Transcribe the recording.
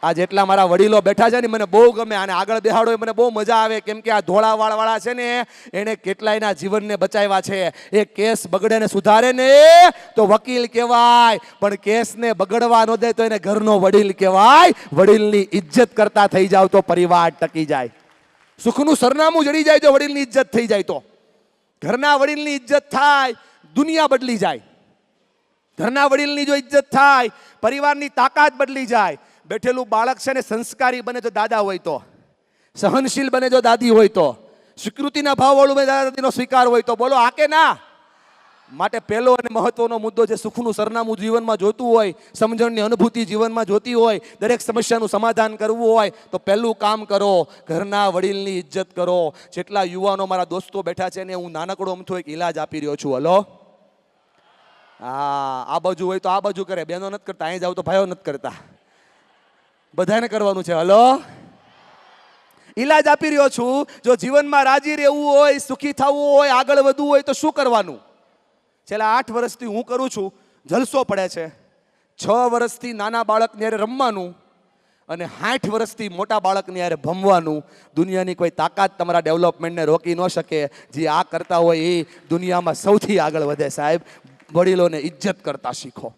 આ જેટલા મારા વડીલો બેઠા છે ને મને બહુ ગમે, આને આગળ બેહાડો મને બહુ મજા આવે, કેમ કે આ ધોળા વાળા છે ને એને કેટલાયના જીવનને બચાવ્યા છે. એ કેસ બગડે ને સુધારે ને તો વકીલ કહેવાય, પણ કેસને બગડવા ન દે તો એને ઘરનો વડીલ કહેવાય. વડીલની ઇજ્જત કરતા થઈ જાવ તો પરિવાર ટકી જાય. સુખનું સરનામું જડી જાય જો વડીલની ઇજ્જત થઈ જાય તો. ઘરના વડીલની ઇજ્જત થાય, દુનિયા બદલી જાય. ઘરના વડીલની જો ઇજ્જત થાય, પરિવારની તાકાત બદલી જાય. બેઠેલું બાળક છે ને સંસ્કારી બને જો દાદા હોય તો, સહનશીલ બને જો દાદી હોય તો, સ્વીકૃતિના ભાવવાળું દાદીનો સ્વીકાર હોય તો. બોલો આ કે ના? માટે પહેલો અને મહત્વનો મુદ્દો છે સુખનું સરનામું જીવનમાં જોતું હોય, સમજણની અનુભૂતિ જીવનમાં જોતી હોય, દરેક સમસ્યાનું સમાધાન કરવું હોય તો પહેલું કામ કરો, ઘરના વડીલની ઇજ્જત કરો. જેટલા યુવાનો મારા દોસ્તો બેઠા છે ને હું નાનકડો અમથો એક ઇલાજ આપી રહ્યો છું. હલો, હા, આ બાજુ હોય તો આ બાજુ કરે, બહેનો નથી કરતા, અહીં જાવ તો ભાઈઓ નથી કરતા, બધાને કરવાનું છે. હલો, ઈલાજ આપી રહ્યો છું. જો જીવનમાં રાજી રહેવું હોય, સુખી થવું હોય, આગળ વધવું હોય તો શું કરવાનું? છેલ્લા 8 વર્ષથી હું કરું છું, જલસો પડે છે. 6 વર્ષથી નાના બાળકની હારે રમવાનું અને 60 વર્ષથી મોટા બાળકની હારે ભમવાનું. દુનિયાની કોઈ તાકાત તમારા ડેવલપમેન્ટને રોકી ન શકે. જે આ કરતા હોય એ દુનિયામાં સૌથી આગળ વધે. સાહેબ, વડીલોને ઇજ્જત કરતા શીખો.